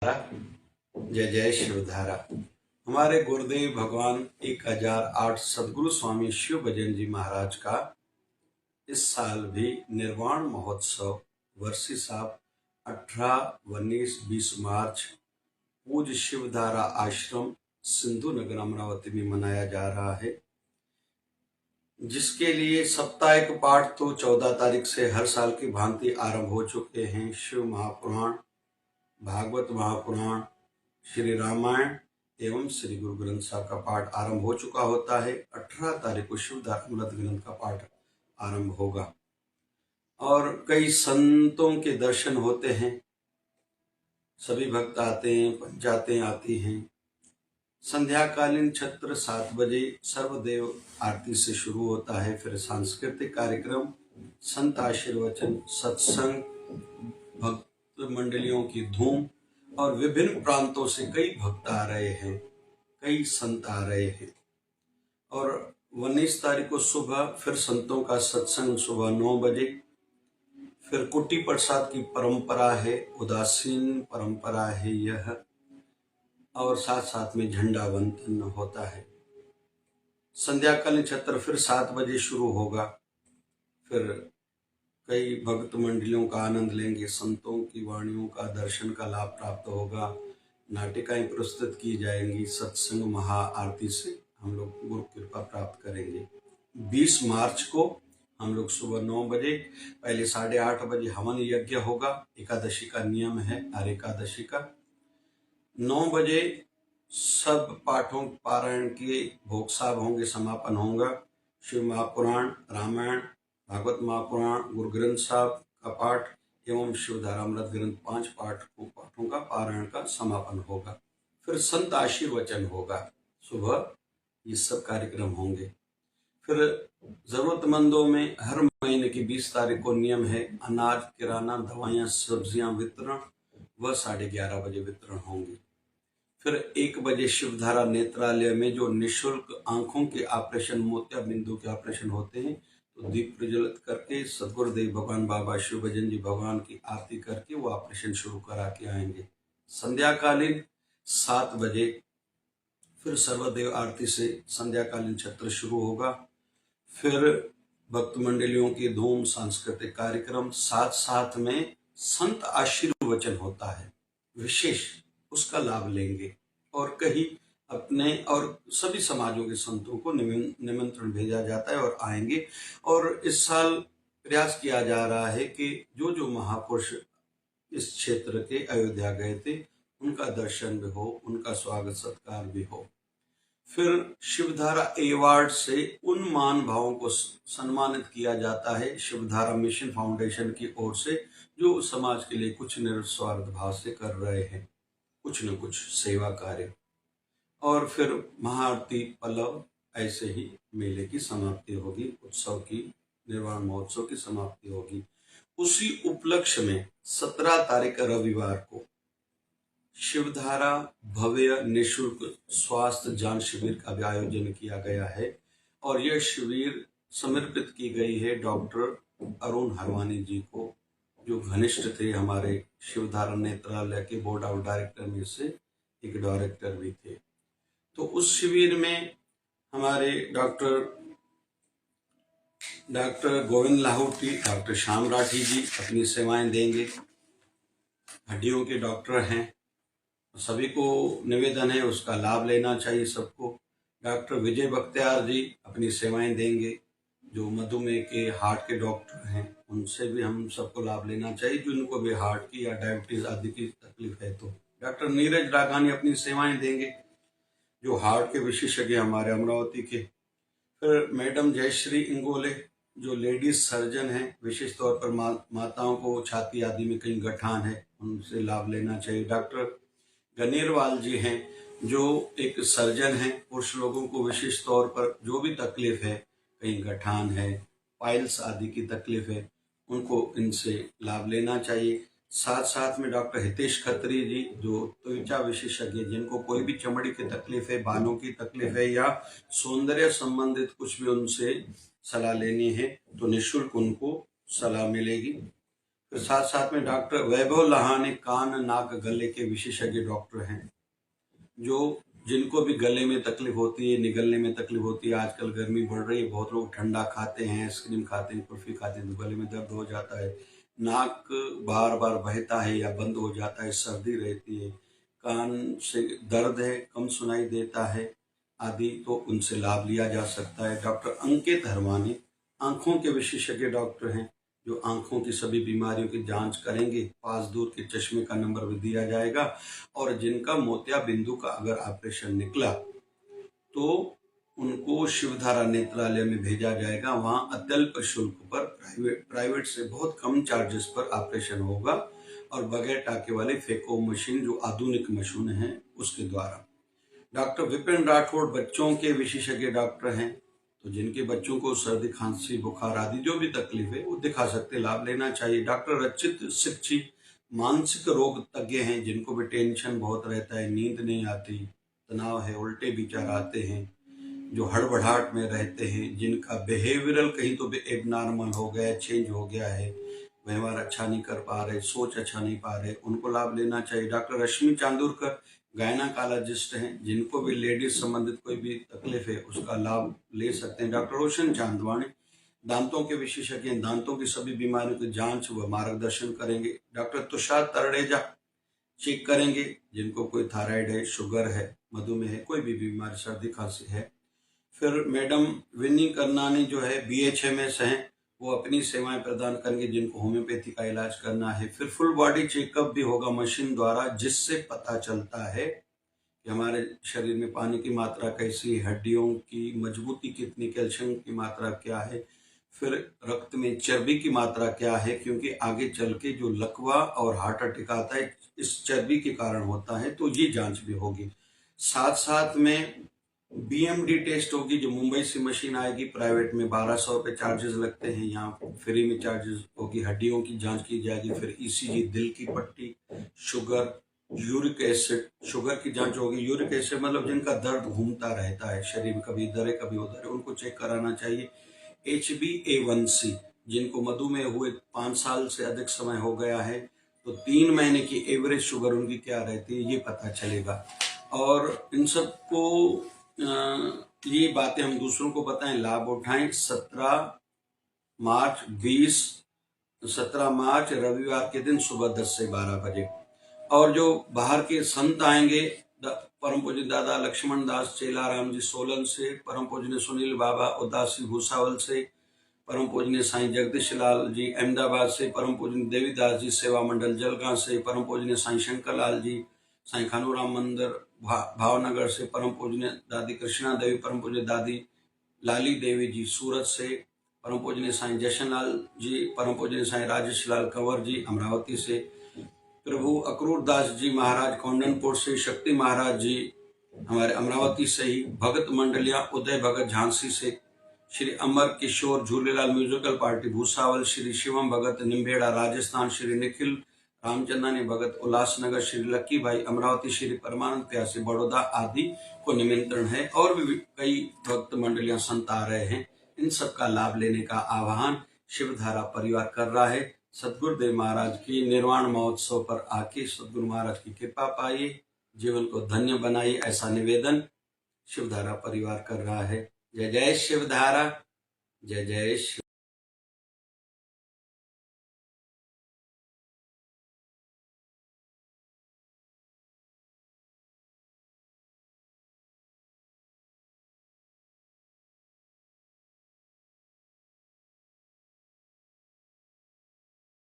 जय जय शिवधारा। हमारे गुरुदेव भगवान 1008 सदगुरु स्वामी शिव भजन जी महाराज का इस साल भी निर्वाण महोत्सव वर्षी साहब 18, 19, 20 मार्च पूज्य शिवधारा आश्रम सिंधु नगर अमरावती में मनाया जा रहा है, जिसके लिए साप्ताहिक पाठ तो 14 तारीख से हर साल की भांति आरंभ हो चुके हैं। शिव महापुराण, भागवत महापुराण, श्री रामायण एवं श्री गुरु ग्रंथ साहब का पाठ आरंभ हो चुका होता है। 18 तारीख को शिवधारा ग्रंथ का पाठ आरंभ होगा और कई संतों के दर्शन होते हैं। सभी भक्त आते हैं, पंचायतें आती हैं। संध्याकालीन छत्र 7 बजे सर्वदेव आरती से शुरू होता है। फिर सांस्कृतिक कार्यक्रम, संत आशीर्वचन, सत्संग, भक्त मंडलियों की धूम और विभिन्न प्रांतों से कई भक्त आ रहे हैं, कई संत आ रहे हैं। और 19 तारीख को सुबह फिर संतों का सत्संग सुबह 9 बजे। फिर कुटी प्रसाद की परंपरा है, उदासीन परंपरा है यह, और साथ साथ में झंडा वंदन होता है। संध्याकालीन छत्र फिर 7 बजे शुरू होगा। फिर कई भक्त मंडलियों का आनंद लेंगे, संतों की वाणियों का दर्शन का लाभ प्राप्त होगा, नाटिकाएं प्रस्तुत की जाएंगी, सत्संग महा आरती से हम लोग गुरु कृपा प्राप्त करेंगे। 20 मार्च को हम लोग सुबह 9 बजे, पहले 8:30 बजे हवन यज्ञ होगा। एकादशी का नियम है, हर एकादशी का 9 बजे सब पाठों पारायण के भोग साहब होंगे, समापन होगा। शिव महापुराण, रामायण, भागवत महापुराण, गुरु ग्रंथ साहब का पाठ एवं शिवधारा अमृत ग्रंथ 5 पाठों का पारायण का समापन होगा। फिर संत आशीर्वचन होगा। सुबह ये सब कार्यक्रम होंगे। फिर जरूरतमंदों में हर महीने की 20 तारीख को नियम है, अनाज, किराना, दवाइयाँ, सब्जियां वितरण वह 11:30 बजे वितरण होंगे। फिर 1 बजे शिवधारा नेत्रालय में जो निःशुल्क आंखों के ऑपरेशन, मोतिया बिंदु के ऑपरेशन होते हैं, तो दीप प्रज्वलित करके सदगुरुदेव भगवान बाबा शिव भजन जी भगवान की आरती करके वो ऑपरेशन शुरू करा के आएंगे। संध्याकालीन 7 बजे फिर सर्वदेव आरती से संध्याकालीन छत्र शुरू होगा। फिर भक्त मंडलियों की धूम, सांस्कृतिक कार्यक्रम, साथ साथ में संत आशीर्वचन होता है विशेष, उसका लाभ लेंगे। और कहीं अपने और सभी समाजों के संतों को निमंत्रण भेजा जाता है और आएंगे। और इस साल प्रयास किया जा रहा है कि जो जो महापुरुष इस क्षेत्र के अयोध्या गए थे उनका दर्शन भी हो, उनका स्वागत सत्कार भी हो। फिर शिवधारा अवार्ड से उन मान भावों को सम्मानित किया जाता है शिवधारा मिशन फाउंडेशन की ओर से, जो समाज के लिए कुछ निस्वार्थ भाव से कर रहे हैं कुछ न कुछ सेवा कार्य। और फिर महाआरती, पल्लव, ऐसे ही मेले की समाप्ति होगी, उत्सव की, निर्वाण महोत्सव की समाप्ति होगी। उसी उपलक्ष्य में 17 तारीख रविवार को शिवधारा भव्य निःशुल्क स्वास्थ्य जांच शिविर का भी आयोजन किया गया है। और यह शिविर समर्पित की गई है डॉक्टर अरुण हरवानी जी को, जो घनिष्ठ थे हमारे शिवधारा नेत्रालय के बोर्ड ऑफ डायरेक्टर में से एक डायरेक्टर भी थे। तो उस शिविर में हमारे डॉक्टर गोविंद लाहौटी, डॉक्टर श्याम राठी जी अपनी सेवाएं देंगे। हड्डियों के डॉक्टर हैं, सभी को निवेदन है उसका लाभ लेना चाहिए सबको। डॉक्टर विजय बख्तियार जी अपनी सेवाएं देंगे, जो मधुमेह के, हार्ट के डॉक्टर हैं, उनसे भी हम सबको लाभ लेना चाहिए, जिनको भी हार्ट की या डायबिटीज आदि की तकलीफ है। तो डॉक्टर नीरज राघानी अपनी सेवाएं देंगे, जो हार्ट के विशेषज्ञ हमारे अमरावती के। फिर मैडम जयश्री इंगोले, जो लेडीज सर्जन हैं, विशेष तौर पर माताओं को छाती आदि में कहीं गठान है, उनसे लाभ लेना चाहिए। डॉक्टर गनेरवाल जी हैं, जो एक सर्जन हैं, पुरुष लोगों को विशेष तौर पर जो भी तकलीफ है, कहीं गठान है, पाइल्स आदि की तकलीफ है, उनको इनसे लाभ लेना चाहिए। साथ साथ में डॉक्टर हितेश खत्री जी, जो त्वचा विशेषज्ञ, जिनको कोई भी चमड़ी की तकलीफ है, बालों की तकलीफ है या सौंदर्य संबंधित कुछ भी उनसे सलाह लेनी है तो निःशुल्क उनको सलाह मिलेगी। फिर साथ साथ में डॉक्टर वैभव लहाने कान नाक गले के विशेषज्ञ डॉक्टर हैं, जो जिनको भी गले में तकलीफ होती है, निगलने में तकलीफ होती है। आजकल गर्मी बढ़ रही है, बहुत लोग ठंडा खाते हैं, आइसक्रीम खाते हैं, कुल्फी खाते हैं तो गले में दर्द हो जाता है, नाक बार बार बहता है या बंद हो जाता है, सर्दी रहती है, कान से दर्द है, कम सुनाई देता है आदि, तो उनसे लाभ लिया जा सकता है। डॉक्टर अंकित हरवानी आंखों के विशेषज्ञ डॉक्टर हैं, जो आंखों की सभी बीमारियों की जांच करेंगे। पास दूर के चश्मे का नंबर भी दिया जाएगा, और जिनका मोतिया बिंदु का अगर ऑपरेशन निकला तो उनको शिवधारा नेत्रालय में भेजा जाएगा। वहां अत्यल्प शुल्क पर प्राइवेट से बहुत कम चार्जेस पर ऑपरेशन होगा, और बगैर टाके वाली फेको मशीन, जो आधुनिक मशीन है, उसके द्वारा। डॉक्टर विपिन राठौड़ बच्चों के विशेषज्ञ डॉक्टर हैं, तो जिनके बच्चों को सर्दी खांसी बुखार आदि जो भी तकलीफ है वो दिखा सकते, लाभ लेना चाहिए। डॉक्टर रचित सिक्ची मानसिक रोग तज्ञ हैं, जिनको भी टेंशन बहुत रहता है, नींद नहीं आती, तनाव है, उल्टे विचार आते हैं, जो हड़बड़ाहट में रहते हैं, जिनका बिहेवियरल कहीं तो भी एबनॉर्मल हो गया है, चेंज हो गया है, व्यवहार अच्छा नहीं कर पा रहे, सोच अच्छा नहीं पा रहे, उनको लाभ लेना चाहिए। डॉक्टर रश्मि चांदुरकर गायनाकोलॉजिस्ट हैं, जिनको भी लेडीज संबंधित कोई भी तकलीफ है उसका लाभ ले सकते हैं। डॉक्टर रोशन चांदवानी दांतों के विशेषज्ञ, दांतों की सभी बीमारियों की जांच व मार्गदर्शन करेंगे। डॉक्टर तुषार तरड़ेजा चेक करेंगे, जिनको कोई थायराइड है, शुगर है, मधुमेह है, कोई भी बीमारी, सर्दी खांसी है। फिर मैडम विनी करनानी जो है BHMS हैं, वो अपनी सेवाएं प्रदान करेंगे, जिनको होम्योपैथी का इलाज करना है। फिर फुल बॉडी चेकअप भी होगा मशीन द्वारा, जिससे पता चलता है कि हमारे शरीर में पानी की मात्रा कैसी है, हड्डियों की मजबूती कितनी, कैल्शियम की मात्रा क्या है, फिर रक्त में चर्बी की मात्रा क्या है, क्योंकि आगे चल के जो लकवा और हार्ट अटैक आता है इस चर्बी के कारण होता है, तो ये जांच भी होगी। साथ साथ में BMD टेस्ट होगी, जो मुंबई से मशीन आएगी, प्राइवेट में 1200 रुपये चार्जेस लगते हैं, यहाँ फ्री में चार्जेस होगी। हड्डियों की जांच की जाएगी, फिर ECG, दिल की पट्टी, शुगर, यूरिक एसिड, शुगर की जांच होगी। यूरिक एसिड मतलब जिनका दर्द घूमता रहता है शरीर में, कभी इधर है कभी उधर है, उनको चेक कराना चाहिए। HbA1c, जिनको मधुमेह हुए 5 साल से अधिक समय हो गया है, तो 3 महीने की एवरेज शुगर उनकी क्या रहती है ये पता चलेगा। और इन सबको ये बातें हम दूसरों को बताएं, लाभ उठाएं। 17 मार्च रविवार के दिन सुबह 10 से 12 बजे। और जो बाहर के संत आएंगे, परम पूज्य दादा लक्ष्मण दास चेलाराम जी सोलन से, परम पूज्य सुनील बाबा उदासी भूसावल से, परम पूज्य साईं जगदीश लाल जी अहमदाबाद से, परम पूज्य देवीदास जी सेवा मंडल जलगांव से, परम पूज्य साईं शंकर लाल जी साईं खानूराम मंदिर भावनगर से, परम पूज्य दादी कृष्णा देवी, परम पूज्य दादी लाली देवी जी सूरत से, परम पूज्य साईं जशन लाल जी, परम पूज्य साईं राजेश लाल कंवर जी अमरावती से, प्रभु अक्रूर दास जी महाराज कौंडनपुर से, शक्ति महाराज जी हमारे अमरावती से ही, भगत मंडलियां उदय भगत झांसी से, श्री अमर किशोर झूलेलाल म्यूजिकल पार्टी भूसावल, श्री शिवम भगत निम्बेड़ा राजस्थान, श्री निखिल रामचंदानी भगत उल्लासनगर, श्री लक्की भाई अमरावती, श्री परमानंद प्यासी बड़ौदा आदि को निमंत्रण है। और भी कई भक्त मंडलियां संत आ रहे हैं, इन सब का लाभ लेने का आह्वान शिवधारा परिवार कर रहा है। सदगुरुदेव महाराज की निर्वाण महोत्सव पर आके सदगुरु महाराज की कृपा पाइए, जीवन को धन्य बनाइए, ऐसा निवेदन शिवधारा परिवार कर रहा है। जय जय शिवधारा, जय जय शिव।